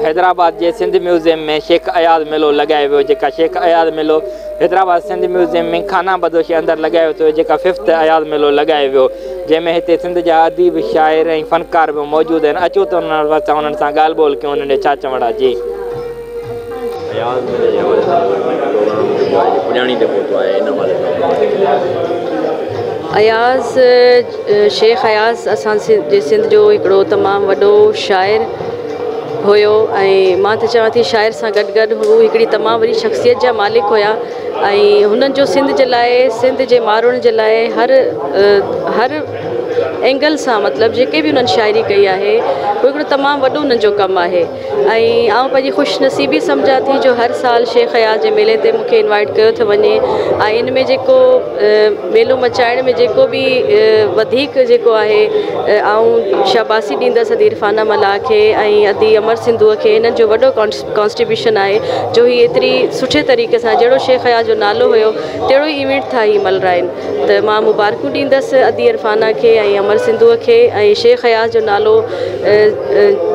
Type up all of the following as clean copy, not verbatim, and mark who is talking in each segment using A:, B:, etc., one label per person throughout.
A: हैदराबाद जे Sindh museum में शेख अयाज़ मेलो लगायो वियो जेका शेख अयाज़ मेलो हैदराबाद सिंध म्यूज़ियम में खाना बदोशी अंदरि लॻायो वियो जेका 5th अयाज़ मेलो लगायो वियो जंहिंमें हिते सिंध जा अदीब शाइर ऐं फ़नकार बि मौजूदु आहिनि। अचो त उन्हनि सां ॻाल्हि ॿोल कयूं उन्हनि छा चवण आहे। जी
B: अयाज़ शेख अयाज़ असां सिंध जो हिकिड़ो तमामु वॾो शाइर हुयो ऐं मां त चवां थी शाइर सां गॾु गॾु हू हिकिड़ी तमामु वॾी शख़्सियत जा मालिक हुया ऐं हुननि जो सिंध जे लाइ सिंध जे माण्हुनि जे लाइ हर एंगल सां मतिलबु जेके बि उन्हनि शाइरी कई आहे उहो हिकिड़ो तमामु वॾो उन्हनि जो कमु आहे। ऐं आउं पंहिंजी ख़ुशनसीबी सम्झां थी जो हर साल शेख अयाज़ जे मेले ते मूंखे इनवाइट कयो थो वञे ऐं इन में जेको मेलो मचाइण में जेको बि वधीक जेको आहे आउं शाबासी ॾींदसि अदी इरफाना मला खे ऐं अदी अमर सिंधूअ खे हिननि जो वॾो कॉन्स्ट्रीब्यूशन आहे जो ही एतिरी सुठे तरीक़े सां जहिड़ो शेख अयाज़ जो नालो हुयो तहिड़ो इवेंट था ही मल्हाइनि त मां मुबारकूं ॾींदसि अदी इरफाना खे ऐं अमर सिंधूअ खे ऐं शेख अयाज़ जो नालो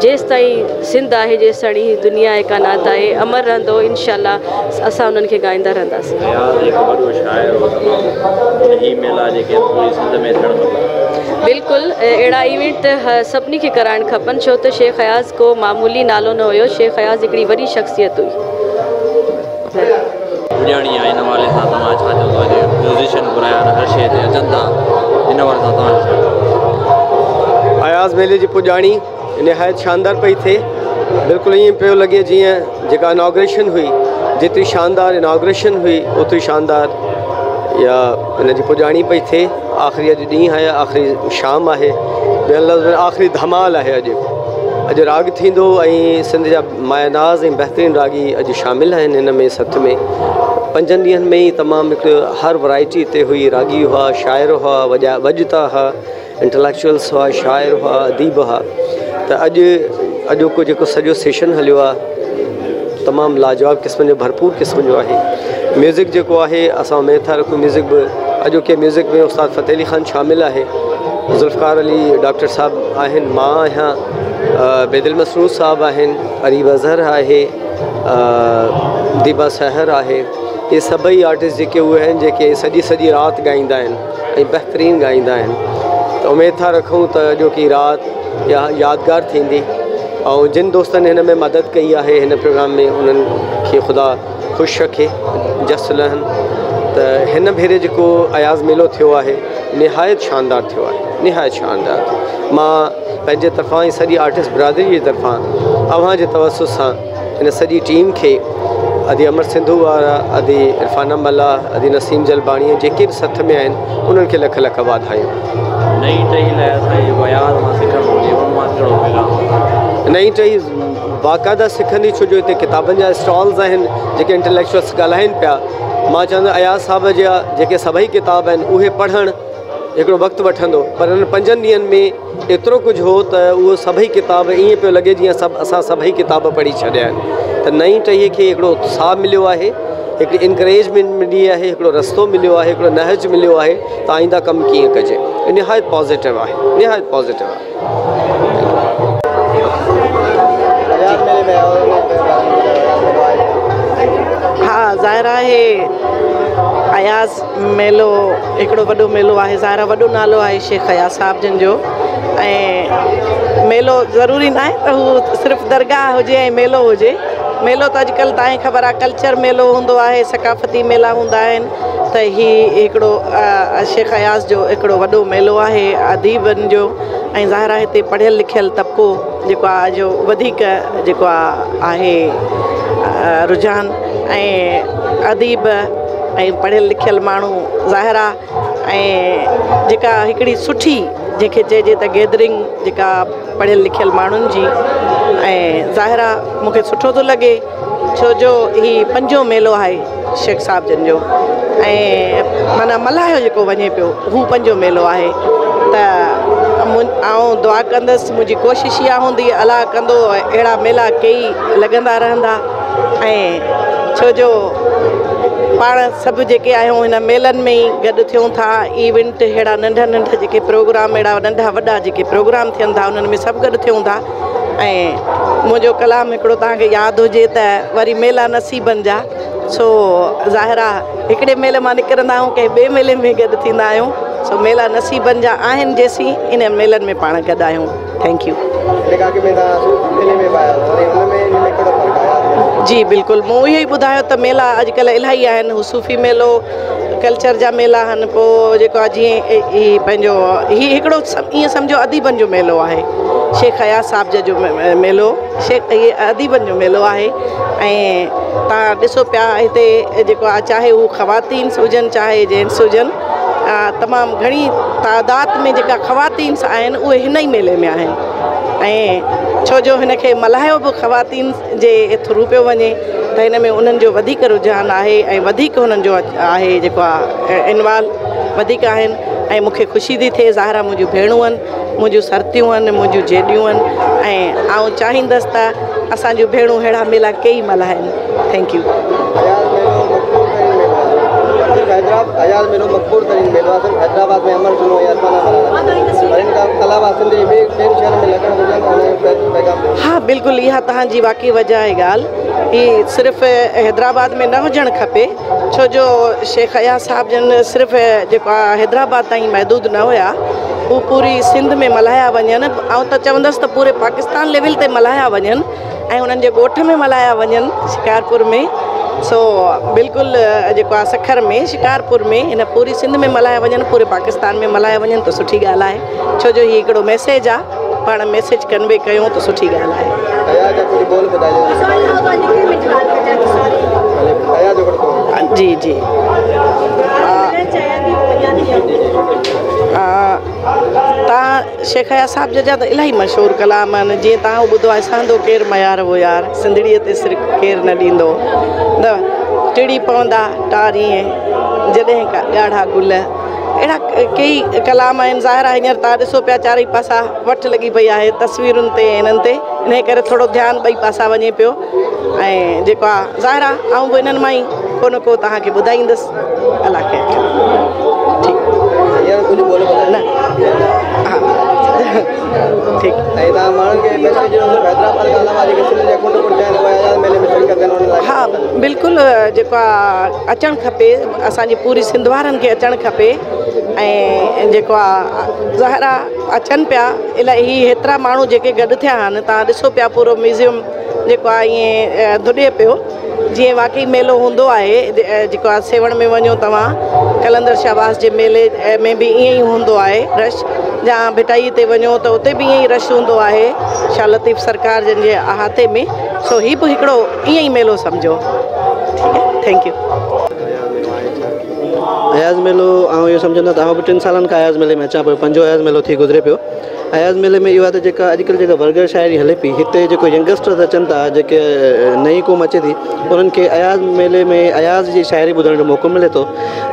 B: जेसि ताईं सिंध आहे जेसि ताईं ही दुनिया ऐं कानात आहे अमर रहंदो इंशाअल्लाह असां उन्हनि खे ॻाईंदा रहंदासीं। बिल्कुलु अहिड़ा इवेंट त सभिनी खे कराइणु खपनि छो त शेख अयाज़ को मामूली नालो न हुयो शेख अयाज़ हिकिड़ी वॾी शख़्सियत हुई।
C: अयाज़ मेले जी पुॼाणी निहायत शानदार पई थिए बिल्कुलु ईअं पियो लॻे जीअं जेका इनॉग्रेशन हुई जेतिरी शानदार इनॉग्रेशन हुई ओतिरी शानदार या हिन जी पुॼाणी पई थिए। आख़िरी अॼु ॾींहुं आहे आख़िरी शाम आहे ॿियनि लफ़्ज़ में आख़िरी धमाल आहे। अॼु राग थींदो ऐं सिंध जा मायानाज़ ऐं बहितरीनु रागी अॼु शामिलु आहिनि हिन में सथ में 5 ॾींहंनि में ई तमामु हिकु हर वैराइटी हिते हुई रागी हुआ शाइर हुआ वॼता हुआ इंटेलेक्चुअल्स हुआ शाइर हुआ अदीब हुआ त अॼोको जेको सॼो सेशन हलियो आहे तमामु लाजवाब क़िस्म जो भरपूर क़िस्म जो आहे। म्यूज़िक जेको आहे असां उमेद था रखूं म्यूज़िक बि अॼोके म्यूज़िक में उस्ताद फ़तेह अली ख़ान शामिलु आहे ज़ुल्फ़कार अली डॉक्टर साहब आहिनि मां आहियां बेदिल मसरूर साहब आहिनि अरीब अज़हर आहे दीबा सहर आहे ये सभई आर्टिस्ट जेके उहे आहिनि जेके सॼी राति ॻाईंदा आहिनि ऐं बहितरीनु ॻाईंदा आहिनि त उमेद था रखूं त अॼोकी राति यादगार थींदी ऐं जिन दोस्तनि हिन में मदद कई आहे हिन प्रोग्राम में उन्हनि खे ख़ुदा ख़ुशि रखे जस लहनि त हिन भेरे जेको अयाज़ मेलो थियो आहे निहायत शानदार थियो आहे निहायत शानदार। मां पंहिंजे तरफ़ां ऐं सॼी आर्टिस्ट बिरादरी जे तरफ़ां अव्हां जे तवसुस सां हिन सॼी टीम खे अदी अमर सिंधू वारा अदी इरफाना मला अदी नसीम जलबाणी जेके बि सथ में आहिनि उन्हनि खे लख लख वाधायूं। नई टही बाक़ाइदा सिखंदी छो जो हिते किताबनि जा स्टॉल्स आहिनि जेके इंटेलेक्चुअल्स ॻाल्हाइनि पिया। मां चवंदो अयाज़ साहब जा जेके सभई किताब आहिनि उहे पढ़णु हिकिड़ो वक़्तु वठंदो पर हिन 5 ॾींहंनि में एतिरो कुझु हो त उहो सभई किताब ईअं पियो लॻे जीअं असां सभई किताब पढ़ी छॾिया आहिनि त नई टहीअ खे हिकिड़ो उत्साह मिलियो आहे हिकिड़ी इंकरेजमेंट मिली आहे हिकिड़ो रस्तो मिलियो आहे हिकिड़ो नहज मिलियो आहे त आईंदा कमु कीअं कजे निहायत पॉज़िटिव आहे निहायत पॉज़िटिव आहे।
D: हाँ ज़ाहिर आहे अयाज़ मेलो हिकिड़ो वॾो मेलो आहे ज़ाहिर वॾो नालो आहे शेख अयाज़ साहिब जन जो ऐं मेलो ज़रूरी न आहे त हू सिर्फ़ु दरगाह हुजे ऐं मेलो हुजे। मेलो त अॼुकल्ह तव्हांखे ख़बर आहे कल्चर मेलो हूंदो आहे सकाफ़ती मेला हूंदा आहिनि त हीअ हिकिड़ो शेख अयाज़ जो हिकिड़ो वॾो मेलो आहे अदीबनि जो ऐं ज़ाहिर आहे हिते पढ़ियल लिखियल तबिको जेको आहे जो वधीक जेको आहे रुझान ऐं अदीब ऐं पढ़ियल लिखियल माण्हू ज़ाहिर आहे ऐं जेका हिकिड़ी सुठी जंहिंखे चइजे त गैदरिंग जेका पढ़ियल लिखियल माण्हुनि जी ऐं ज़ाहिर आहे मूंखे सुठो थो लॻे छो जो हीअ 5हों मेलो आहे शेख साहिब जन जो ऐं माना मल्हायो जेको वञे पियो हू 5हों मेलो आहे त आउं दुआ कंदसि मुंहिंजी कोशिशि इहा हूंदी अलाह कंदो अहिड़ा मेला कई लॻंदा रहंदा ऐं छो जो पाण सभु जेके आहियूं हिन मेलनि में ई गॾु थियूं था इवेंट अहिड़ा नंढा जेके प्रोग्राम अहिड़ा नंढा वॾा जेके प्रोग्राम थियनि था उन्हनि में सभु गॾु थियूं था ऐं मुंहिंजो कलाम हिकिड़ो तव्हांखे यादि हुजे त वरी मेला नसीबनि जा सो ज़ाहिर आहे हिकिड़े मेले मां निकिरंदा आहियूं कंहिं ॿिए मेले में गॾु थींदा आहियूं सो मेला नसीबनि जा आहिनि जेसीं इन मेलनि में पाण गॾु आहियूं थैंक यू जी बिल्कुलु मूं इहो ई ॿुधायो त मेला अॼुकल्ह इलाही आहिनि हू सूफ़ी मेलो कल्चर जा मेला आहिनि पोइ जेको आहे जीअं ही पंहिंजो हीउ हिकिड़ो ईअं सम्झो अदीबनि जो मेलो आहे शेख हयात साहिब जो मेलो हीअ अदीबनि जो मेलो आहे ऐं तव्हां ॾिसो पिया हिते जेको आहे चाहे हू ख़वातीन हुजनि चाहे जेंट्स हुजनि तमामु घणी तादाद में जेका ख़वातीन आहिनि उहे हिन ई मेले में आहिनि ऐं छो जो हिनखे मल्हायो बि ख़वातीन जे थ्रू पियो वञे त हिन में उन्हनि जो वधीक रुझान आहे ऐं वधीक हुननि जो आहे जेको आहे इनवॉल्व वधीक आहिनि ऐं मूंखे ख़ुशी थी थिए ज़ाहिरा मुंहिंजियूं भेणूं आहिनि मुंहिंजियूं सरतियूं आहिनि मुंहिंजियूं जेॾियूं आहिनि ऐं आउं चाहींदसि त असांजूं भेणूं अहिड़ा मेला कई मल्हाइनि थैंक यू
C: अयाज़ मेलो मक़बूल तरीन मेलो आहे हैदराबाद में अमर जुनो या अलावा सिंध जे ॿिए शहर में लॻण
D: हाँ बिल्कुलु इहा तव्हांजी वाक़ई वजह आहे ॻाल्हि ही सिर्फ़ु हैदराबाद में न हुजणु खपे छो जो शेख हयात साहिब जन सिर्फ़ु जेको आहे हैदराबाद ताईं महदूद न हुया हू पूरी सिंध में मल्हाया वञनि ऐं त चवंदसि त पूरे पाकिस्तान लेवल ते मल्हाया वञनि ऐं उन्हनि जे ॻोठ में मल्हाया वञनि शिकारपुर में सो बिल्कुलु जेको आहे सखर में शिकारपुर में हिन पूरी सिंध में मल्हाया वञनि पूरे पाकिस्तान में मल्हाया वञनि त सुठी ॻाल्हि आहे छो जो हीउ हिकिड़ो मैसेज आहे पाण मैसेज कन्वे कयूं त सुठी ॻाल्हि आहे जी जी तव्हां शेख हयात साहिब जा त इलाही मशहूरु कलाम आहिनि जीअं तव्हां ॿुधो आहे सहंदो केरु मयार वो यार सिंधड़ीअ ते सिर केरु न ॾींदो न टिड़ी पवंदा टारीअ जॾहिं का ॻाढ़ा गुल अहिड़ा कई कलाम आहिनि ज़ाहिर आहे हींअर तव्हां ॾिसो पिया चारई पासा वठि लॻी पई आहे तस्वीरुनि ते हिननि ते इन करे थोरो ध्यानु ॿई पासा वञे पियो ऐं जेको आहे ज़ाहिर आहे आउं बि इन्हनि मां ई को न को तव्हांखे ॿुधाईंदसि अलाह ख़ैर न हा ठीकु हा बिल्कुलु जेको आहे अचणु खपे असांजी पूरी सिंध वारनि खे अचणु खपे ऐं जेको आहे ज़ाहिर आहे अचनि पिया इलाही हेतिरा माण्हू जेके गॾु थिया आहिनि तव्हां ॾिसो पिया पूरो म्यूज़ियम जेको आहे ईअं धुॾे पियो जीअं वाक़ई मेलो हूंदो आहे जेको आहे सेवण में वञो तव्हां कलंदर शाहबाज़ जे मेले में बि ईअं ई हूंदो आहे रश या भिटाई ते वञो त उते बि ईअं ई रश हूंदो आहे शाह लतीफ़ सरकार जन जे अहाते में सो हीउ बि हिकिड़ो ईअं ई मेलो सम्झो ठीकु आहे थैंक यू
E: अयाज़ मेलो आउं इहो सम्झंदो त आउं बि 3 सालनि खां अयाज़ मेले में अचां पियो 5 अयाज़ मेलो थी गुज़रे पियो अयाज़ मेले में इहो आहे त जेका अॼुकल्ह जेका बर्गर शाइरी हले पई हिते जेको यंगस्टर्स अचनि था जेके नई क़ौम अचे थी उन्हनि खे अयाज़ मेले में अयाज़ जी शाइरी ॿुधण जो मौक़ो मिले थो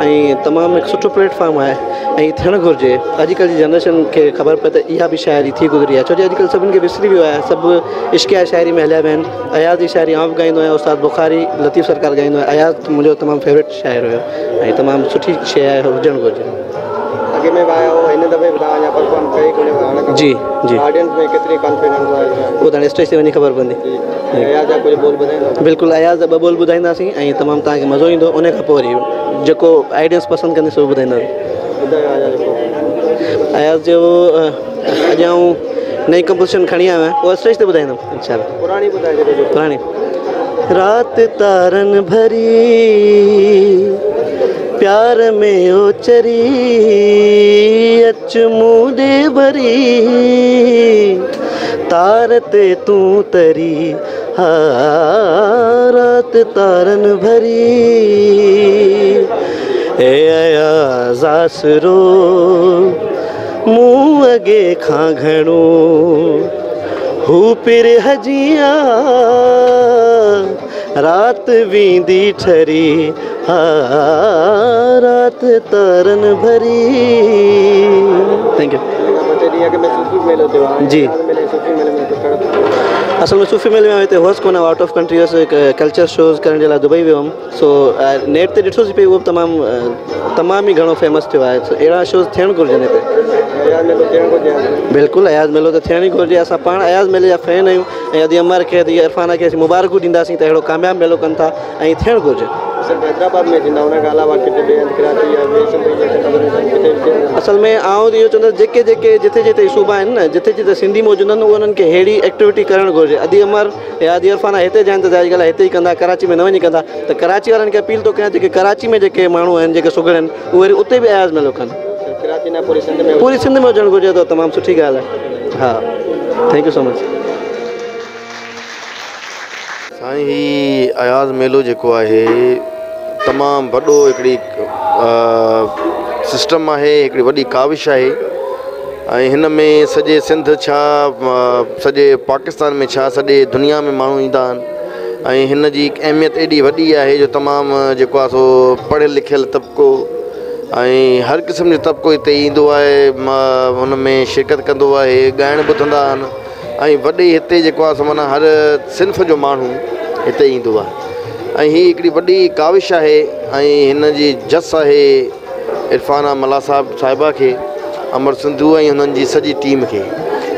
E: ऐं तमामु हिकु सुठो प्लेटफॉर्म आहे ऐं थियणु घुरिजे अॼुकल्ह जी जनरेशन खे ख़बर पए त इहा बि शाइरी थी गुज़री आहे छो जो अॼुकल्ह सभिनि खे विसरी वियो आहे सभु इश्किया शाइरी में हलिया विया आहिनि अयाज़ जी शाइरी आउं बि ॻाईंदो आहियां उस्ताद बुखारी लतीफ़ सरकार ॻाईंदो आहे अयाज़ मुंहिंजो तमामु फेवरेट शाइर हुयो ऐं तमामु सुठी शइ आहे हुजणु घुरिजे जी जी उहो त स्टेज ते वञी ख़बर पवंदी बिल्कुलु अयाज़ जा 2 बोल ॿुधाईंदासीं ऐं तमामु तव्हांखे मज़ो ईंदो उन खां पोइ वरी जेको आइडियंस पसंदि कंदसि उहो ॿुधाईंदासीं अयाज़ जो अॼु आउं नई कंपोज़िशन खणी आयो आहियां उहा स्टेज ते ॿुधाईंदुमि इंशाअल्लाह पुराणी रात तारन भरी प्यार में ओ चरी अच मुदे भरी तार ते तू तरी हा रात तारन भरी ए अयाज़ आसरो मूं अगे खां घणो हू पिर हजिया रात वींदी ठरी हा रात तारन भरी थैंक यू जी असल में सूफ़ी मेले में हिते होस्ट कोन out of country culture shows करण जे लाइ दुबई वियो हुअमि सो नेट ते ॾिठोसीं पियो उहो तमामु ई घणो फेमस थियो आहे अहिड़ा शोज़ थियणु घुरिजनि हिते बिल्कुलु अयाज़ मेलो त थियण ई घुरिजे असां पाण अयाज़ मेले जा फैन आहियूं ऐं अदी अमर खे अदी इरफाना खे असीं मुबारकूं ॾींदासीं त अहिड़ो कामयाबु मेलो कनि था ऐं थियणु घुरिजे
C: हैदराबाद में थींदा उन खां अलावा किथे
E: असल में आउं इहो चवंदुसि जेके जेके जिथे जिथे सूबा आहिनि न जिथे जिथे सिंधी मौजूदु आहिनि उन्हनि खे अहिड़ी एक्टिविटी करणु घुरिजे अदी अमर या अदी इरफाना हिते जाइनि त ज़ाहिर ॻाल्हि आहे हिते ई कंदा कराची में न वञी कंदा त कराची वारनि खे अपील थो कयां जेके कराची में जेके माण्हू आहिनि जेके सुगड़ आहिनि उहे वरी उते बि अयाज़ मेलो कनि पूरी सिंध में हुजणु घुरिजे त तमामु सुठी ॻाल्हि आहे हा थैंक यू सो मच
F: साईं ही अयाज़ मेलो जेको आहे तमामु वॾो हिकिड़ी सिस्टम आहे हिकिड़ी वॾी काविश आहे ऐं हिन में सॼे सिंध छा सॼे पाकिस्तान में छा सॼे दुनिया में माण्हू ईंदा आहिनि ऐं हिन जी अहमियत एॾी वॾी आहे जो तमामु जेको आहे सो पढ़ियलु लिखियलु तबिको ऐं हर क़िस्म जो तबिको हिते ईंदो आहे हुन में शिरकत कंदो आहे ॻाइण ॿुधंदा आहिनि ऐं वॾे हिते जेको आहे सो माना हर सिंफ़ जो माण्हू हिते ईंदो आहे ऐं हीअ हिकिड़ी वॾी काविश आहे ऐं हिन जी जस आहे इरफाना मला साहिबा खे अमर सिंधू ऐं हुननि जी सॼी टीम खे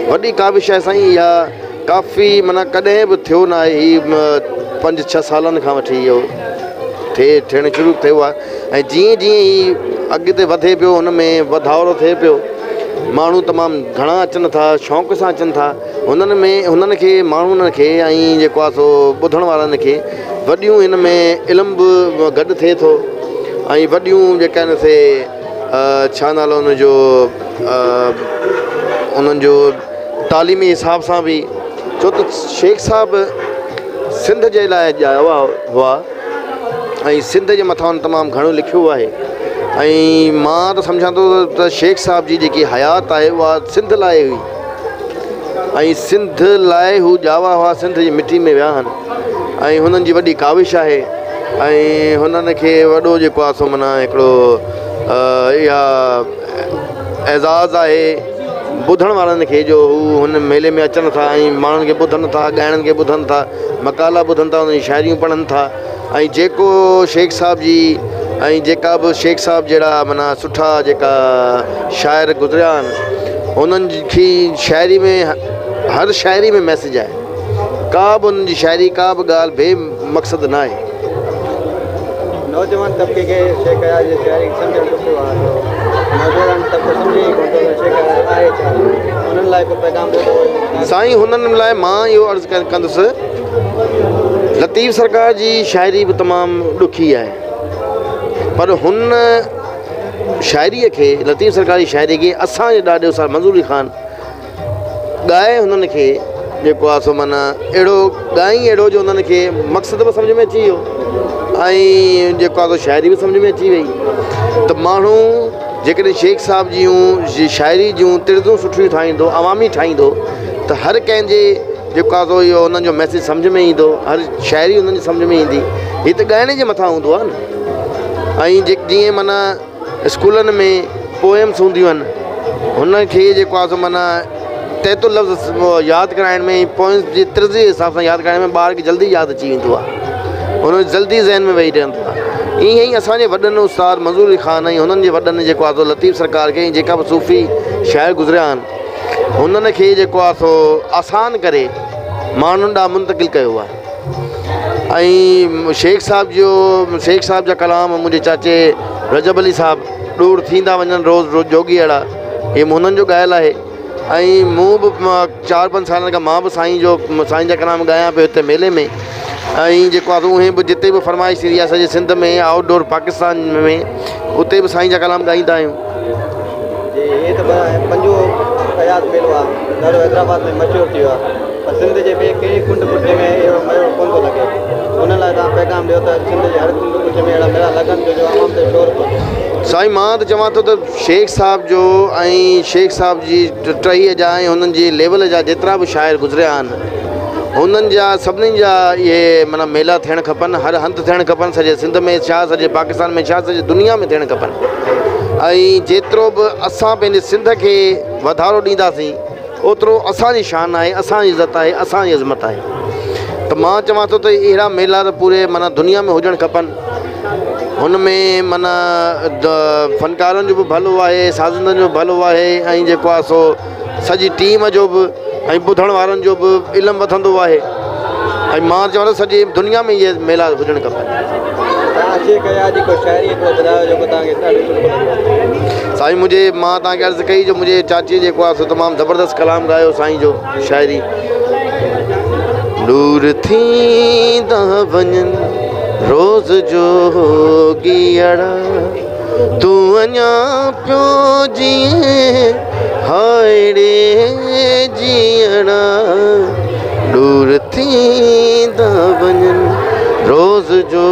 F: वॾी काविश आहे साईं इहा काफ़ी माना कॾहिं बि थियो न आहे हीअ 5-6 सालनि खां वठी इहो थियणु शुरू थियो आहे ऐं जीअं जीअं हीअ अॻिते वधे पियो हुन में वधारो थिए पियो माण्हू तमामु घणा अचनि था शौक़ सां अचनि था हुननि खे माण्हुनि खे ऐं जेको आहे सो ॿुधण वारनि खे वॾियूं हिन में इल्मु बि गॾु थिए थो ऐं वॾियूं जेका आहिनि से छा नालो उन्हनि जो तालीमी हिसाब सां बि छो त शेख साहिबु सिंध जे लाइ ॼाया हुआ ऐं सिंध जे मथां तमामु घणो लिखियो आहे ऐं मां त सम्झां थो त शेख साहिब जी जेकी हयात आहे उहा सिंध लाइ हुई ऐं सिंध लाइ हू ॼावा हुआ सिंध जी मिटी में विया आहिनि ऐं हुननि जी वॾी काविश आहे ऐं हुननि खे वॾो जेको आहे सो माना हिकिड़ो इहा एज़ाज़ आहे ॿुधण वारनि खे जो हू हुन मेले में अचनि था ऐं माण्हुनि खे ॿुधनि था ॻाइणनि खे ॿुधनि था मकाला ॿुधनि था हुनजी शाइरियूं पढ़नि था ऐं जेको शेख साहिब जी ऐं जेका बि शेख साहिब जहिड़ा माना सुठा जेका शाइर गुज़रिया आहिनि उन्हनि जी शाइरी में हर शाइरी में मैसेज आहे का बि उन्हनि जी शाइरी का बि ॻाल्हि बेमक़सद न आहे
C: नौजवान तबके के शेख अयाज़ जी शाइरी सम्झणु पियो आहे नौजवान तबको सम्झे ई कोन थो शेख अयाज़ आहे छा उन्हनि लाइ को पैगाम ॾिनो
F: साईं हुननि लाइ मां इहो अर्ज़ु कंदुसि लतीफ़ सरकार जी शाइरी बि तमामु ॾुखी आहे पर हुन शाइरीअ खे लतीफ़ सरकार जी शाइरी खे असांजे ॾाढो सां मंज़ूरी ख़ान ॻाए हुननि खे जेको आहे सो माना अहिड़ो ॻाई अहिड़ो जो हुननि खे मक़सदु बि सम्झ में अची वियो ऐं जेको आहे सो शाइरी बि सम्झ में अची वई त माण्हू जेकॾहिं शेख साहिब जूं शाइरी जूं तिर्दूं सुठियूं ठाहींदो अवामी ठाहींदो त हर कंहिंजे जेको आहे सो इहो हुननि जो मैसेज सम्झ में ईंदो हर शाइरी हुननि जी सम्झ में ईंदी हीअ त ॻाइण जे मथां हूंदो आहे न ऐं जीअं माना स्कूलनि में पोएम्स हूंदियूं आहिनि हुनखे जेको आहे सो माना तैतुल लफ़्ज़ यादि कराइण में पोएम्स जी तर्ज़ जे हिसाब सां यादि कराइण में ॿार खे जल्दी यादि अची वेंदो आहे हुन जल्दी ज़हन में वेही रहंदो आहे ईअं ई असांजे वॾनि उस्ताद मंज़ूरी ख़ान ऐं हुननि जे वॾनि जेको आहे सो लतीफ़ सरकार खे जेका बि सूफ़ी शाइर गुज़रिया आहिनि हुननि खे जेको आहे सो आसान करे माण्हुनि ॾांहुं मुंतक़िल कयो आहे ऐं शेख साहिब जा कलाम मुंहिंजे चाचे रजब अली साहिबु ॾूर थींदा वञनि रोज़ जोगी अहिड़ा इहे हुननि जो ॻाइल आहे ऐं मूं बि 4-5 सालनि खां मां बि साईं जा कलाम ॻायां पियो हिते मेले में ऐं जेको आहे उहे बि जिते बि फरमाइश थींदी आहे सॼे सिंध में आउटडोर पाकिस्तान में उते बि साईं जा कलाम ॻाईंदा आहियूं
C: जी इहे त पंजो अयाज़ मेलो आहे ॾाढो हैदराबाद में मशहूरु थी वियो आहे पर सिंध जे ॿिए कहिड़ी कुंड कुटे में अहिड़ो मज़ो कोन थो लॻे हुन लाइ तव्हां पैगाम ॾियो त सिंध जे हर कुंड कुटे में अहिड़ा मेला लॻनि जो आवाम ते शोर कोन्हे
F: साईं मां त चवां थो त शेख साहिब जो ऐं शेख साहिब जी टहीअ जा ऐं हुननि जी लेवल जा जेतिरा बि शाइर गुज़रिया आहिनि हुननि जा सभिनीनि जा इहे माना मेला थियणु खपनि हर हंधि थियणु खपनि सॼे सिंध में छा सॼे पाकिस्तान में छा सॼे दुनिया में थियणु खपनि ऐं जेतिरो बि असां पंहिंजे सिंध खे वाधारो ॾींदासीं ओतिरो असांजी शान आहे, असांजी इज़त आहे, असांजी अज़मत आहे। त मां चवां थो त अहिड़ा मेला त पूरे माना दुनिया में हुजणु खपनि। हुन में माना फ़नकारनि जो बि भलो आहे, साज़िंदनि जो भलो आहे, ऐं जेको आहे सो सॼी टीम जो बि ऐं ॿुधण वारनि जो बि इल्मु वधंदो आहे। ऐं मां चवां थो सॼी दुनिया में इहे मेला हुजणु खपनि। साईं मां तव्हांखे अर्ज़ु कई जो मुंहिंजे चाची जेको आहे सो तमामु ज़बरदस्त कलाम ॻायो साईं जो शाइरी। दूर थींदा वञनि रोज़ जो गियड़ा तूं अञा पियो जीअं हाय रे जीअड़ा दूर थींदा वञनि रोज़ जो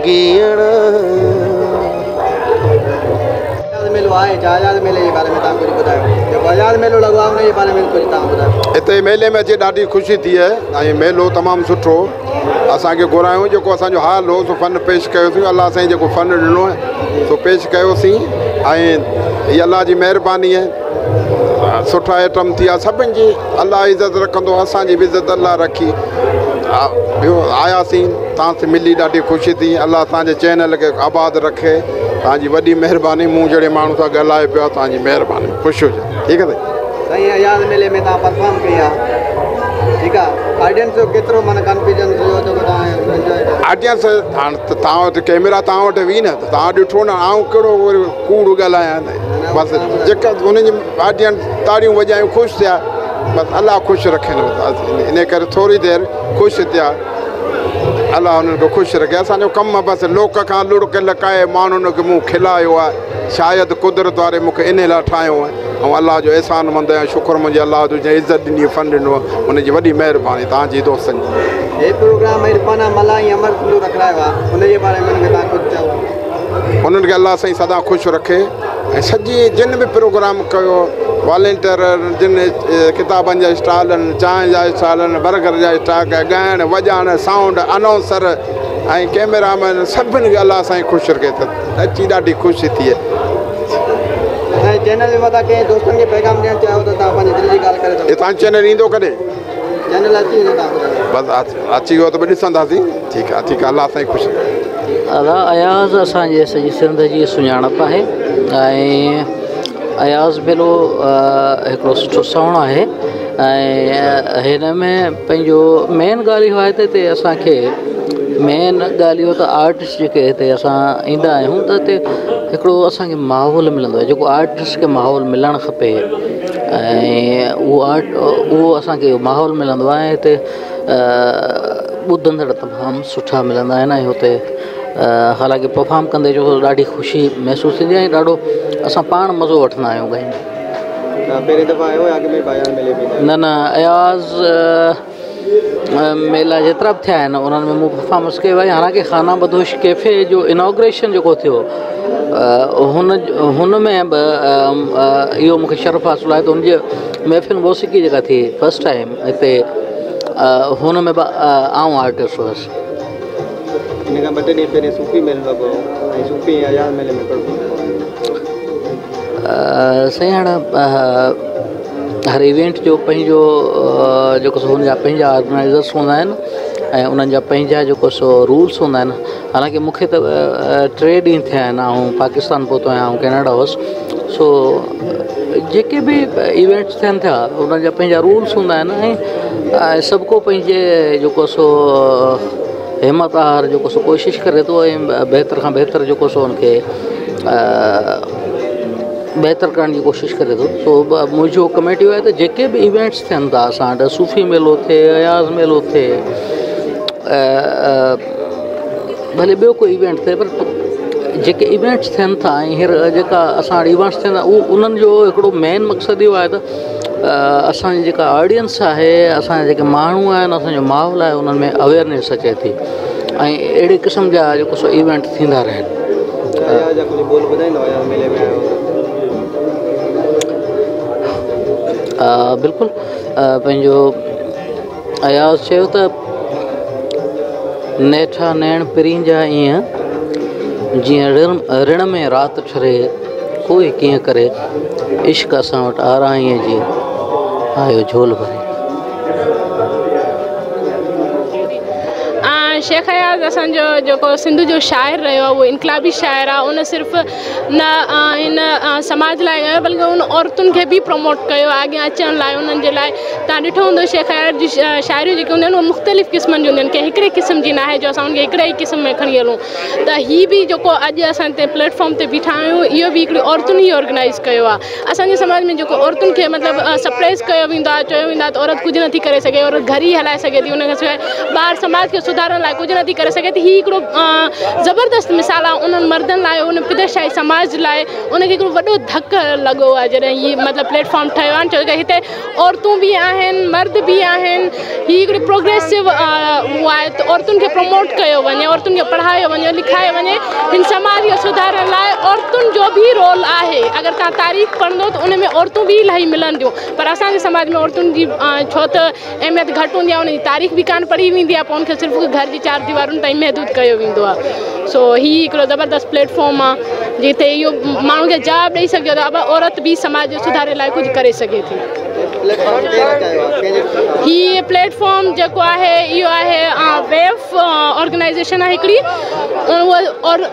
F: गियड़ा।
E: आज़ाद मेले जे बारे में तव्हां कुझु ॿुधायो, जेको आज़ाद मेलो लॻो आहे उन जे बारे में कुझु तव्हां ॿुधायो।
G: हिते मेले में अची ॾाढी ख़ुशी थी आहे ऐं मेलो तमामु सुठो। असांखे घुरायूं जेको असांजो हाल हो सो फ़न पेश कयोसीं। अलाह साईं जेको फ़न ॾिनो आहे सो पेश कयोसीं ऐं हीअ अलाह जी महिरबानी आहे। सुठा आइटम थी आहे सभिनि जी। अलाह इज़त रखंदो, असांजी बि इज़त अलाह रखी। ॿियो आयासीं तव्हां सां मिली ॾाढी ख़ुशी थी। अलाह तव्हांजे चैनल खे आबाद रखे। तव्हांजी वॾी महिरबानी। मूं जहिड़े माण्हू सां ॻाल्हाए पियो, तव्हांजी महिरबानी। ख़ुशि हुजे। ठीकु आहे
E: साईं। आज़ाद मेले में तव्हां परफॉर्म कई आहे, ठीकु आहे। ऑडियंस जो केतिरो माना कॉन्फिडेंस हुयो जेको तव्हां एंजॉय कयो?
G: ऑडियंस हाणे त तव्हां वटि कैमरा तव्हां वटि हुई न त तव्हां ॾिठो न आउं कहिड़ो वरी कूड़ ॻाल्हायां। बसि जेका हुनजी ऑडियंस ताड़ियूं वॼायूं ख़ुशि थिया। बसि अलाह ख़ुशि रखे न। इन करे थोरी देरि ख़ुशि थिया। अलाह हुननि खे ख़ुशि रखे। असांजो कमु आहे बसि लोक खां लुड़क लकाए माण्हुनि खे मूं खिलायो आहे। शायदि कुदरत वारे मूंखे इन लाइ ठाहियो आहे ऐं अलाह जो अहसान मंद आहियां। शुक्र मुंहिंजे अलाह जो जंहिं इज़त ॾिनी, फ़न ॾिनो, हुनजी वॾी महिरबानी तव्हांजी दोस्तनि जी।
E: हे प्रोग्राम इरफाना मलाई अमर जो रखायो आहे, हुनजे बारे में तव्हां कुझु चओ।
G: उन्हनि खे अलाह साईं सदा ख़ुशि रखे ऐं सॼी जिन बि प्रोग्राम कयो, वॉलेंटियर जिन किताबनि जा स्टॉल आहिनि, चांहि जा स्टॉल आहिनि, बर्गर जा स्टॉल, ॻाइणु वॼाइणु, साउंड, अनाउंसर ऐं कैमरामैन, सभिनि खे अलाह साईं ख़ुशि रखे। त अची ॾाढी ख़ुशी थी आहे।
E: चैनल में तव्हां कंहिं दोस्तनि खे पैगाम ॾियणु चाहियो त तव्हां पंहिंजी दिलि जी ॻाल्हि करे सघो।
G: तव्हां चैनल ईंदो कॾहिं?
E: चैनल अची वेंदो तव्हां
G: बसि अची वियो त बि ॾिसंदासीं। ठीकु आहे, ठीकु आहे। अलाह साईं ख़ुशि।
H: अयाज़ असांजे सॼी सिंध जी सुञाणप आहे ऐं अयाज़ मेलो हिकिड़ो सुठो सवण आहे ऐं हिन में पंहिंजो मेन ॻाल्हि इहो आहे त हिते असांखे मेन ॻाल्हि इहो त आर्टिस्ट जेके हिते असां ईंदा आहियूं त हिते हिकिड़ो असांखे माहौल मिलंदो आहे जेको आर्टिस्ट खे माहौल मिलणु खपे ऐं उहो असांखे माहौल मिलंदो आहे। हिते ॿुधंदड़ तमामु सुठा मिलंदा आहिनि ऐं हुते हालांकि परफॉर्म कंदे जो ॾाढी ख़ुशी महसूसु थींदी आहे ऐं ॾाढो असां पाण मज़ो वठंदा आहियूं ॻाईंदे।
E: पहिरीं दफ़ा आयो अॻ में अयाज़ मेले में?
H: न अयाज़ मेला जेतिरा बि थिया आहिनि उन्हनि में मूं परफॉर्मेंस कयो आहे। हालांकि खाना बदोश कैफ़े जो इनॉग्रेशन जेको थियो हुन में बि इहो मूंखे शर्फ़ हासिलु आहे त हुनजी महफ़िल मौसीक़ी जेका थी फस्ट टाइम हिते हुन में बि आउं आर्टिस्ट हुअसि।
E: इन खां 2 ॾींहं पहिरीं सूफ़ी मेलो लॻो ऐं सूफ़ी अयाज़ मेले में
H: साईं हाणे हर इवेंट जो पंहिंजो जेको सो हुनजा पंहिंजा ऑर्गेनाइज़र्स हूंदा आहिनि ऐं उन्हनि जा पंहिंजा जेको सो रूल्स हूंदा आहिनि। हालांकि मूंखे त 3 ॾींहं थिया आहिनि ऐं पाकिस्तान पहुतो आहियां ऐं कैनेडा हुअसि। सो जेके बि इवेंट्स थियनि था उन्हनि जा पंहिंजा रूल्स हूंदा आहिनि ऐं सभु को पंहिंजे जेको सो हिमत आहार जेको सो कोशिशि करे थो ऐं बहितर खां बहितर जेको सो हुनखे बहितर करण जी कोशिशि करे थो। सो मुंहिंजो कमेटी आहे त जेके बि इवेंट्स थियनि था असां वटि सूफ़ी मेलो थिए, अयाज़ मेलो थिए, भले ॿियो कोई इवेंट थिए, पर जेके इवेंट्स थियनि था ऐं हींअर जेका असां वटि इवेंट्स थियनि था उन्हनि जो हिकिड़ो मेन मक़सदु इहो आहे त असांजी जेका ऑडियंस आहे, असांजा जेके माण्हू आहिनि, असांजो माहौल आहे, उन्हनि में अवेयरनेस अचे थी ऐं अहिड़े क़िस्म जा जेको सो इवेंट थींदा रहनि। बिल्कुलु पंहिंजो अयाज़ चयो त नेठा नैण पिरींजा ईअं जीअं ऋण में राति ठरे कोई कीअं करे इश्क असां वटि आराईअ जी आयो झोल भरे।
I: शेख अयाज़ असांजो जेको सिंध जो शाइर रहियो आहे उहो इनकलाबी शाइर आहे। उन सिर्फ़ु न इन समाज लाइ ॻायो बल्कि उन औरतुनि खे बि प्रमोट कयो अॻियां अचण लाइ। उन्हनि जे लाइ तव्हां ॾिठो हूंदो शेख अयाज़ जी शाइरियूं जेके हूंदियूं आहिनि उहे मुख़्तलिफ़ क़िस्मनि जी हूंदियूं आहिनि, कंहिं हिकिड़े क़िस्म जी न आहे जो असां उनखे हिकिड़े ई क़िस्म में खणी हलूं। त हीअ बि जेको अॼु असां हिते प्लेटफॉर्म ते बीठा आहियूं इहो बि हिकिड़ी औरतुनि ई ऑर्गेनाइज़ कयो आहे। असांजे समाज में जेको औरतुनि खे मतिलबु सप्रेस कयो वेंदो आहे, चयो वेंदो आहे त औरत कुझु नथी करे सघे, औरत घर ई हलाए सघे थी, उनखां सवाइ ॿाहिरि समाज खे सुधारण लाइ कुझु नथी करे सघे थी। हीअ हिकिड़ो ज़बरदस्त मिसाल आहे उन्हनि मर्दनि लाइ, उन पिदशाही समाज लाइ। उनखे हिकिड़ो वॾो धकु लॻो आहे जॾहिं हीअ मतिलबु प्लेटफॉर्म ठहियो आहे, छो की हिते औरतूं बि आहिनि, मर्द बि आहिनि। हीअ हिकिड़ी प्रोग्रेसिव उहो आहे त औरतुनि खे प्रमोट कयो वञे, औरतुनि खे पढ़ायो वञे, लिखायो वञे। हिन समाज खे सुधारण लाइ औरतुनि जो बि रोल आहे। अगरि तव्हां तारीख़ पढ़ंदो त उन में औरतूं बि इलाही मिलंदियूं, पर असांजे समाज में औरतुनि जी छो त अहमियत घटि हूंदी आहे, उनजी तारीख़ बि कान पढ़ी वेंदी आहे, पोइ उनखे सिर्फ़ु घर जी 4 दीवारुनि ताईं महदूद कयो वेंदो आहे। सो हीअ हिकिड़ो ज़बरदस्त प्लेटफॉर्म आहे जिते इहो माण्हू खे जवाबु ॾेई सघे थो, अब औरत बि समाज जे सुधारे लाइ कुझु करे सघे थी। हीअ प्लेटफॉर्म जेको आहे इहो आहे वेफ ऑर्गेनाइज़ेशन आहे हिकिड़ी, उहा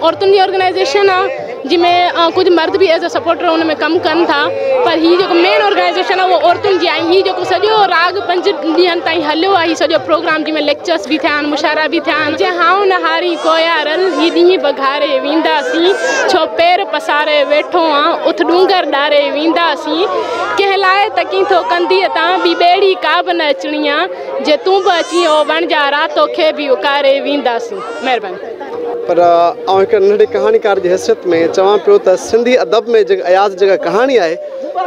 I: औरतुनि जी ऑर्गेनाइज़ेशन आहे जंहिंमें कुझु मर्द बि एज़ अ सपोर्टर हुन में कमु कनि था, पर हीअ जेको मेन ऑर्गेनाइज़ेशन आहे उहो औरतुनि जी आहे। हीअ जेको सॼो राग 5 ॾींहंनि ताईं हलियो आहे, हीअ सॼो प्रोग्राम जंहिंमें लेक्चर्स बि थिया आहिनि, मुशाइरा बि थिया आहिनि। जे हाउ न हारी कोयारल हीअ ॾींहं बघारे वेंदासीं, छो पेर पसारे वेठो आहे उथ डूंगर ॾारे वेंदासीं, कंहिं लाइ त कीथो कंदीअ तां ॿी ॿेड़ी का बि न अचणी आहे, जे तूं बि अची वियो बणिजा रातो खे बि उकारे वेंदासीं। महिरबानी।
E: पर आउं हिकु नंढी कहाणीकार जी हैसियत में चवां पियो त सिंधी अदब में जेका अयाज़ जेका कहाणी आहे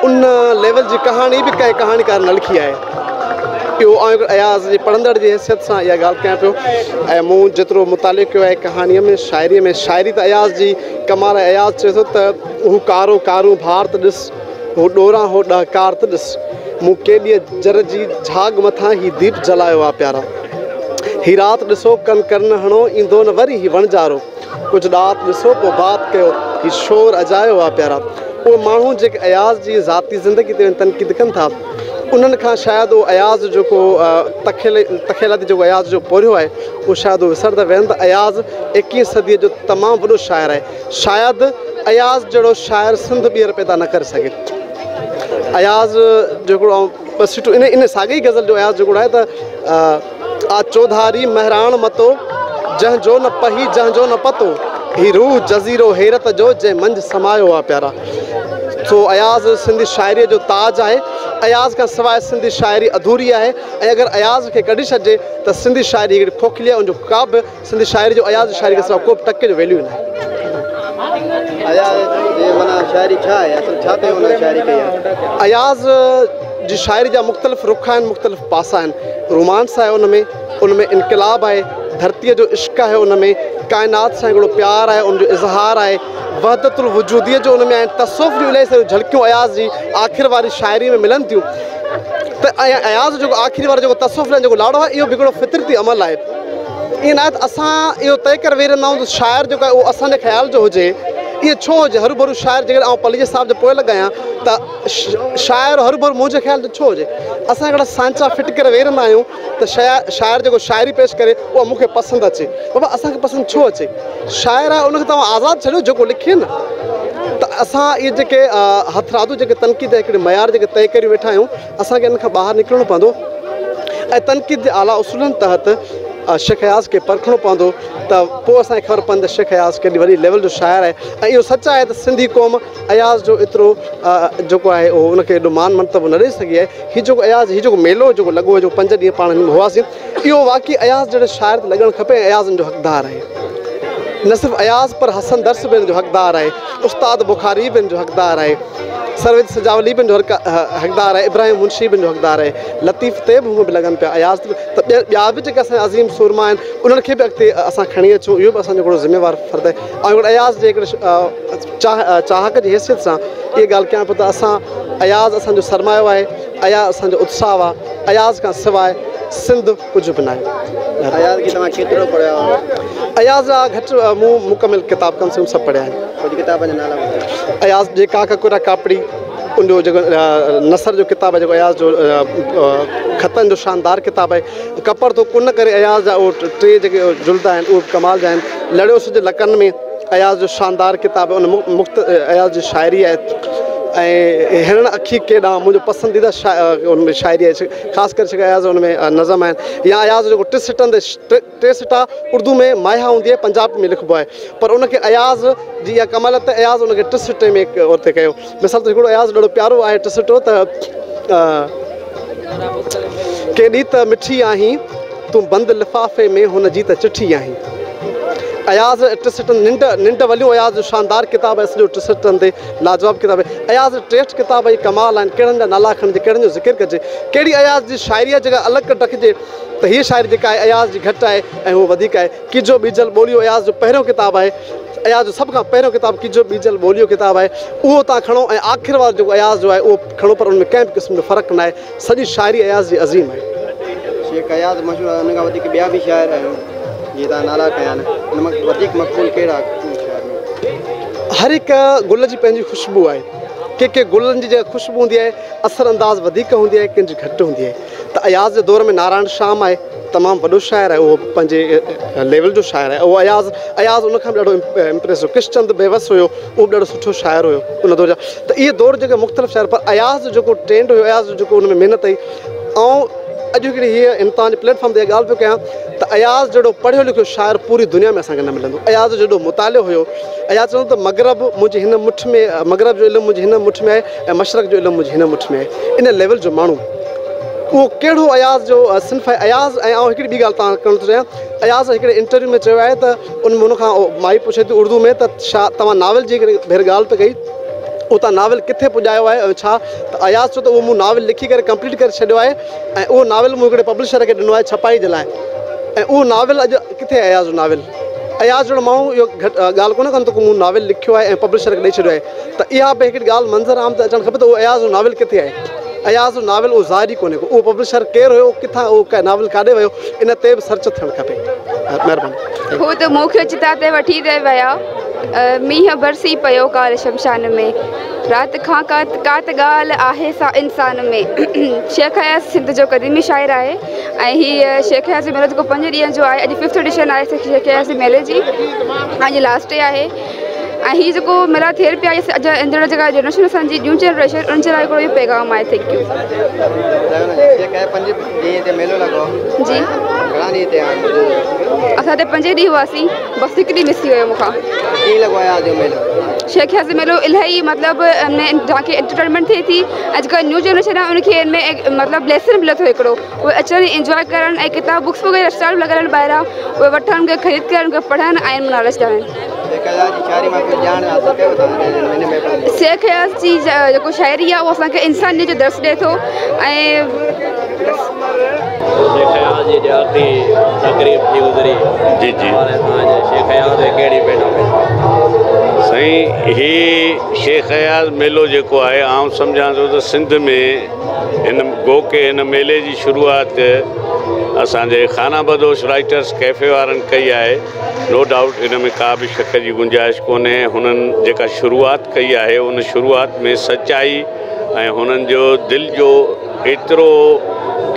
E: उन लेवल जी कहाणी बि कंहिं कहाणीकार न लिखी आहे। इहो आउं हिकु अयाज़ जी पढ़ंदड़ जी हैसियत सां इहा ॻाल्हि कयां पियो। ऐं मूं जेतिरो मुतालिक़ कयो आहे कहाणीअ में, शाइरीअ में, शाइरी त अयाज़ जी कमाल अयाज़ चए थो त हू कारो कारूं भार त ॾिस, हू ॾोरां हो ॾहकार त ॾिस, मूं केॾीअ जर जी झाग मथां ही दीप जलायो आहे प्यारा, ही राति ॾिसो कन करन हणो ईंदो न वरी ही वणजारो, कुझु ॾात ॾिसो पोइ बात कयो ही शोर अजायो आहे प्यारा। उहे माण्हू जेके अयाज़ जी ज़ाती ज़िंदगी ते तनक़ीद कनि था उन्हनि खां शायदि उहो अयाज़ जेको तखेलाती जेको अयाज़ जो पोरियो आहे उहो शायदि विसरंदा वेहनि त अयाज़ 21वीं सदीअ जो तमामु वॾो शाइर आहे। शायदि अयाज़ जहिड़ो शाइर सिंध ॿीहर पैदा न करे सघे। अयाज़ जेको बसि इन साॻी गज़ल जो अयाज़ जेको आहे त आ चौधारी महराण मतो जंहिंजो न पही जंहिंजो न पतो, ही रूह जज़ीरो हैरत जो जंहिं मंझि समायो आहे प्यारा। सो अयाज़ सिंधी शाइरीअ जो ताज आहे। अयाज़ खां सवाइ सिंधी शाइरी अधूरी आहे ऐं अगरि अयाज़ खे कढी छॾिजे त सिंधी शाइरी हिकिड़ी खोखली आहे, उनजो का बि सिंधी शाइरी जो अयाज़ शाइरी खां सवाइ को बि टके जो वैल्यू न आहे। अयाज़ जी शाइरी जा मुख़्तलिफ़ रुख आहिनि, मुख़्तलिफ़ पासा आहिनि। रोमांस आहे उन में इनक़लाब आहे, धरतीअ जो इश्क आहे, उन में काइनात सां हिकिड़ो प्यार आहे, उनजो इज़हार आहे, वहदतुल वजूदियत जो उन में आहिनि। तसव्वुफ़ जूं इलाही सारियूं झलकियूं अयाज़ जी आख़िर वारी शाइरी में मिलनि थियूं। त अयाज़ जेको आख़िरी वारो जेको तसव्वुफ़ जेको लाड़ो आहे इहो बि हिकिड़ो फितरती अमल आहे। ईअं न आहे त असां इहो तइ करे वेही रहंदा आहियूं त शाइर जेको आहे उहो असांजे ख़्याल जो हुजे। इहो छो हुजे हरू भरू शाइर जेकर आउं पलीअ साहिब जे पोइ लॻायां त शाइर हरू भरू मुंहिंजे ख़्याल जो छो हुजे। असां हिकिड़ा सांचा फिट करे वेही रहंदा आहियूं त शाइर जेको शाइरी पेश करे उहा मूंखे पसंदि अचे। बाबा असांखे पसंदि छो अचे? शाइर आहे उनखे तव्हां आज़ादु छॾियो जेको लिखे न। त असां इहे जेके हथरादू जेके तनक़ीद हिकिड़े मयार जेके तइ करे वेठा आहियूं असांखे इन खां ॿाहिरि निकिरणो पवंदो ऐं तनक़ीद जे आला उसूलनि तहत शेख अयाज़ खे परखिणो पवंदो त पोइ असांखे ख़बर पवंदी त शेख अयाज़ केॾी वॾी लेवल जो शाइर आहे। ऐं इहो सच आहे त सिंधी क़ौम अयाज़ जो एतिरो जेको आहे उहो उनखे एॾो मान मर्तबो न ॾेई सघी आहे। हीउ जेको अयाज़ हीउ जेको मेलो जेको लॻो जो 5 ॾींहं पाण हिन में हुआसीं इहो वाक़ई अयाज़ जहिड़े शाइर ते लॻणु खपे। अयाज़ जो हक़दार आहे, न सिर्फ़ु अयाज़ पर हसन दर्स बि हिन जो हक़दार आहे, उस्ताद बुखारी बि हिन जो हक़दार आहे, सरवेद सजावली बि हिन जो हक़दार आहे, इब्राहिम मुंशी बि हिन जो हक़दार आहे, लतीफ़ तेब हूअं बि लॻनि पिया अयाज़ त ॿिया बि जेके असांजा अज़ीम सुरमा आहिनि उन्हनि खे बि अॻिते असां खणी अचूं। इहो बि असांजो हिकिड़ो ज़िम्मेवारु फ़र्ज़ु आहे। ऐं हिकिड़े अयाज़ जे हिकिड़े चाहक जी हैसियत सां इहा ॻाल्हि कयां पियो त असां अयाज़ असांजो सरमायो आहे, अयाज़ असांजो उत्साह आहे। अयाज़ खां सवाइ सिंध कुझु बि न आहे। अयाज़ खे तव्हां केतिरो पढ़ियो? अयाज़ घटि मूं मुकमिल किताब कम से कम सभु पढ़िया आहिनि।
C: कुझु किताब जा नाला
E: अयाज़ जे काका कुरा कापड़ी उनजो जेको नसर जो किताबु आहे, जेको अयाज़ जो ख़तनि जो शानदार किताबु आहे। कपर तो कुन करे अयाज़ जा उहे 3 जेके जुल्द आहिनि उहे कमाल जा आहिनि। लड़ियो सिज लकनि में अयाज़ जो शानदार किताबु आहे, उन मुख़्त अयाज़ जी शाइरी आहे। ऐं हिरण अखी केॾां मुंहिंजो पसंदीदा उनमें शाइरी आहे, ख़ासि करे जेके अयाज़ उनमें नज़म आहिनि। या अयाज़ जेको टे सिटा उर्दू में माया हूंदी आहे, पंजाबी में लिखिबो आहे, पर उनखे अयाज़ जी इहा कमालत अयाज़ उनखे टे सिटे में उते कयो। मिसाल त हिकिड़ो अयाज़ ॾाढो प्यारो आहे टे सिटो त केॾी त मिठी आहीं तूं बंदि लिफ़ाफ़े में हुनजी त चिठी आहीं। अयाज़ टिसटनि निंड वलियूं अयाज़ जो शानदार किताबु आहे, सॼो टिसटनि ते लाजवाब किताबु आहे। अयाज़ टेस्ट किताब ई कमाल आहिनि, कहिड़नि जा नाला खणिजे, कहिड़नि जो ज़िक्र कजे, कहिड़ी अयाज़ जी शाइरी आहे जेका अलॻि रखिजे त हीअ शाइरी जेका आहे अयाज़ जी घटि आहे ऐं उहो वधीक आहे। किजो बीजल ॿोलियो अयाज़ जो पहिरियों किताबु आहे, अयाज़ जो सभ खां पहिरियों किताबु किजो बीजल ॿोलियो किताबु आहे, उहो तव्हां खणो ऐं आख़िर वारो जेको अयाज़ जो आहे उहो खणो, पर उनमें कंहिं बि क़िस्म जो फ़र्क़ु न आहे। सॼी शाइरी अयाज़ जी अज़ीम आहे।
C: शेख अयाज़ मशहूरु आहे, उन खां वधीक ॿिया बि शाइर आहिनि जीअं तव्हां नाला कया आहिनि, उन मां वधीक मक़बूल कहिड़ा शाइर में?
E: हर हिकु गुल जी पंहिंजी ख़ुशबू आहे। के गुलनि जी जेका ख़ुशबू हूंदी आहे असर अंदाज़ वधीक हूंदी आहे, कंहिंजी घटि हूंदी आहे। त अयाज़ जे दौर में नारायण शाम आहे, तमामु वॾो शाइर आहे, उहो पंहिंजे लेवल जो शाइर आहे। उहो अयाज़ उनखां बि ॾाढो इम्प्रेस हुयो। किशचंद बेवस हुयो, उहो बि ॾाढो सुठो शाइर हुयो उन दौर जा। त इहे दौर जेके मुख़्तलिफ़ शाइर, पर अयाज़ जो जेको ट्रेंड हुयो, अयाज़ जो जेको उन में महिनत आई। ऐं अॼु हिकिड़ी हीअ हिन जे प्लेटफॉर्म ते ॻाल्हि पियो कयां त अयाज़ जहिड़ो पढ़ियो लिखियो शाइर पूरी दुनिया में असांखे न मिलंदो। अयाज़ जहिड़ो मुतालियो हुयो। अयाज़ चवंदो त मग़रब मुंहिंजी हिन मुठ में, मग़रब जो इल्मु मुंहिंजी हिन मुठ में आहे ऐं मशरक़ जो इल्मु मुंहिंजी हिन मुठ में आहे। इन लेवल जो माण्हू उहो कहिड़ो अयाज़ जो सिंफ़ आहे। अयाज़ ऐं हिकिड़ी ॿी ॻाल्हि तव्हां करणु थो चाहियां, अयाज़ हिकिड़े इंटरव्यू में चयो आहे त उन में उनखां माई पुछे थी उर्दू में त छा तव्हां नावल जी हिकिड़ी भेर ॻाल्हि पे कई, उहो तव्हां नावल किथे पुॼायो आहे ऐं छा? त अयाज़ चयो त उहो मूं नावल लिखी करे कंप्लीट करे छॾियो आहे ऐं उहो नावल मूं हिकिड़े पब्लिशर खे ॾिनो आहे छपाई जे लाइ, ऐं उहो नावल अॼु किथे आहे अयाज़ जो नावल? अयाज़ जहिड़ो माण्हू इहो घटि ॻाल्हि कोन्हे कंदो मूं नावल लिखियो आहे ऐं पब्लिशर खे ॾेई छॾियो आहे। त इहा बि हिकिड़ी ॻाल्हि मंज़र आम त अचणु खपे त उहो अयाज़ जो नावल किथे आहे। अयाज़ जो नावल उहो ज़ाहिरी कोन्हे को, उहो पब्लिशर केरु हुयो, किथां उहो नावल काॾे वियो, इन ते बि सर्च थियणु खपे। महिरबानी।
J: हू त मुख्य चिता ते वठी ते विया, मींहं बरसी पियो काल शमशान में, राति खां का त ॻाल्हि आहे सा इंसान में। शेख अयाज़ सिंध जो क़दीमी शाइर आहे ऐं हीअ शेख अयाज़ जो मेलो जेको 5 ॾींहंनि जो आहे, अॼु 5th एडिशन आहे शेख अयाज़ जे मेले जी, अॼु लास्ट डे आहे। ऐं हीअ जेको मेला थिए पिया अॼु ईंदड़ जेका जनरेशन असांजी न्यू जनरेशन उन जे लाइ हिकिड़ो इहो पैगाम आहे। थैंक यू जी। असां हिते 5 ॾींहं हुआसीं, बसि हिकु ॾींहुं मिस थी वियो मूंखां। शेख अयाज़ मेलो इलाही मतिलबु तव्हांखे एंटरटेनमेंट थिए थी। अॼुकल्ह न्यू जनरेशन आहे उनखे हिन में मतिलबु लेसन मिले थो हिकिड़ो, उहे अचनि इंजॉय करणु ऐं किताब बुक्स वग़ैरह स्टॉल लॻल आहिनि ॿाहिरां, उहे वठनि उनखे ख़रीद करणु उनखे पढ़नि ऐं नॉलेज ॾियनि। शेख अयाज़ जी जेको शाइरी आहे उहो असांखे इंसानियत जो दर्स ॾिए थो ऐं
K: शेख अयाज़ जी आख़िरी तक़रीब थी गुज़री। जी जी। शेख अयाज़ कहिड़ी भेट
L: साईं, ही शेख अयाज़ मेलो जेको आहे आउं सम्झां थो त सिंध में हिन गोके हिन मेले जी शुरूआति असांजे खाना बदोश राइटर्स कैफ़े वारनि कई आहे। नो डाउट इन में का बि शक जी गुंजाइश कोन्हे। हुननि जेका शुरूआति कई आहे उन शुरूआति में सचाई ऐं हुननि जो दिलि जो एतिरो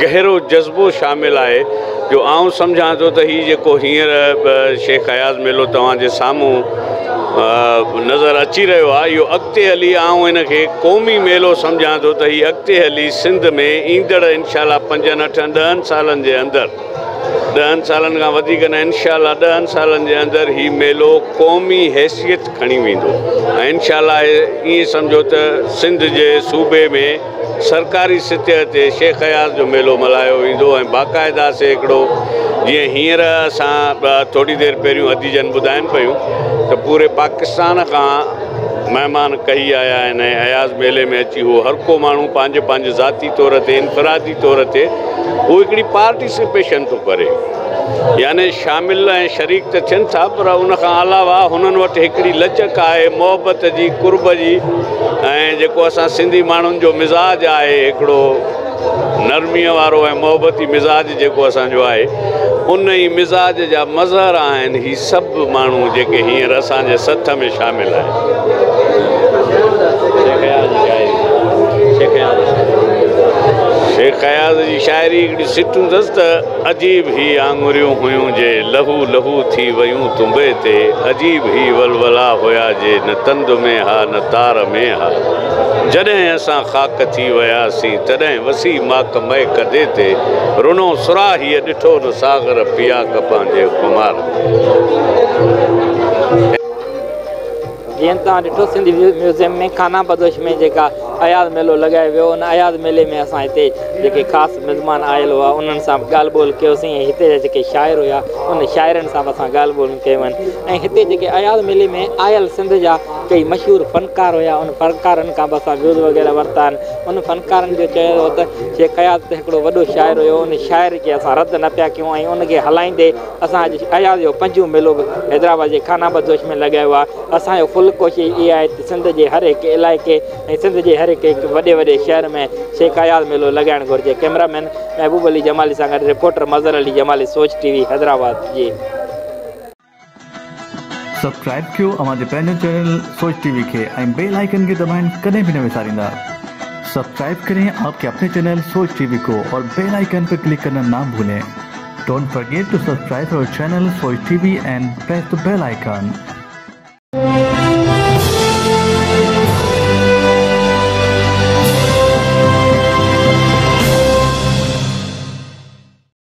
L: गहरो जज़्बो शामिलु आहे जो आउं सम्झां थो त हीउ जेको हींअर शेख अयाज़ मेलो तव्हांजे साम्हूं नज़र अची रहियो आहे, इहो अॻिते हली आउं हिनखे क़ौमी मेलो सम्झां थो त हीउ अॻिते हली सिंध में ईंदड़ इनशाला 5, 8, 10 सालनि जे अंदरि, 10 सालनि खां वधीक न, इनशाला 10 सालनि जे अंदरि हीउ मेलो क़ौमी हैसियत खणी वेंदो। ऐं इनशाला ईअं सम्झो त सिंध जे सूबे में सरकारी सतह ते शेख अयाज़ जो मेलो मल्हायो वेंदो ऐं बाक़ाइदा से हिकिड़ो जीअं हींअर असां थोरी देरि पहिरियों हदीजनि ॿुधाइनि पियूं त पूरे पाकिस्तान खां महिमान कई आया आहिनि ऐं अयाज़ मेले में अची उहो हर को माण्हू पंहिंजे ज़ाती तौर ते इनफ़रादी तौर ते उहो हिकिड़ी पार्टिसिपेशन थो करे, यानी शामिल ऐं शरीक त थियनि था, पर उनखां अलावा हुननि वटि हिकिड़ी लचक आहे मोहबत जी, कुर्ब जी, ऐं जेको असां सिंधी माण्हुनि जो मिज़ाज आहे हिकिड़ो नरमीअ वारो ऐं मोहबती मिज़ाज जेको असांजो आहे उन ई मिज़ाज जा मज़हर आहिनि ही सभु माण्हू जेके हींअर असांजे सथ में शामिल शेख अयाज़ जी शाइरी हिकिड़ी सिटूं अथसि त अजीब ही आङुरियूं हुयूं जे लहू लहू थी वियूं तुंबे ते अजीब ही वलवला हुया जे न तंद में हा न तार में हा जॾहिं असां ख़ाक थी वियासीं तॾहिं वसी माक मए कदे ते रुनो सुराहीअ ॾिठो न सागर पिया कपां जे कुमार।
A: जीअं तव्हां ॾिठो सिंधी म्यूज़ियम में खाना बदोश में जेका अयाज़ मेलो लॻायो वियो उन अयाज़ मेले में असां हिते जेके ख़ासि मिज़मान आयल हुआ उन्हनि सां ॻाल्हि ॿोल कयोसीं ऐं हिते जा जेके शाइर हुआ उन शाइरनि सां बि असां ॻाल्हि ॿोल कयूं आहिनि ऐं हिते जेके अयाज़ मेले में आयल सिंध जा कई मशहूरु फ़नकार हुआ उन फ़नकारनि खां बि असां व्यूज़ वग़ैरह वरिता आहिनि उन फ़नकारनि जो चयो हो त शेख अयाज़ त हिकिड़ो वॾो शाइर हुयो उन शाइर खे असां रद्द न पिया कयूं ऐं उनखे हलाईंदे असां अॼु अयाज़ जो पंजो मेलो बि हैदराबाद जे खाना बदोश में लॻायो आहे। असांजो फुल कोशिशि इहा आहे त सिंध जे हर हिकु इलाइक़े ऐं सिंध जे हर हिकु वॾे वॾे शहर में शेख अयाज़ मेलो लॻाइणु घुरिजे। कैमरामैन महबूब अली जमाली सां गॾु रिपोर्टर मज़हर अली जमाली सोच टीवी हैदराबाद जी।
M: सब्सक्राइब कयो अवांजे पंहिंजे चैनल सोच टीवी के ऐं बेल आइकन के दबाएं कदें भी न विसारींदा। सब्सक्राइब करें आपके अपने चैनल सोच टीवी को और बेल आइकन पर क्लिक करना ना भूलें। Don't forget to subscribe our channel Soch TV and press the bell icon.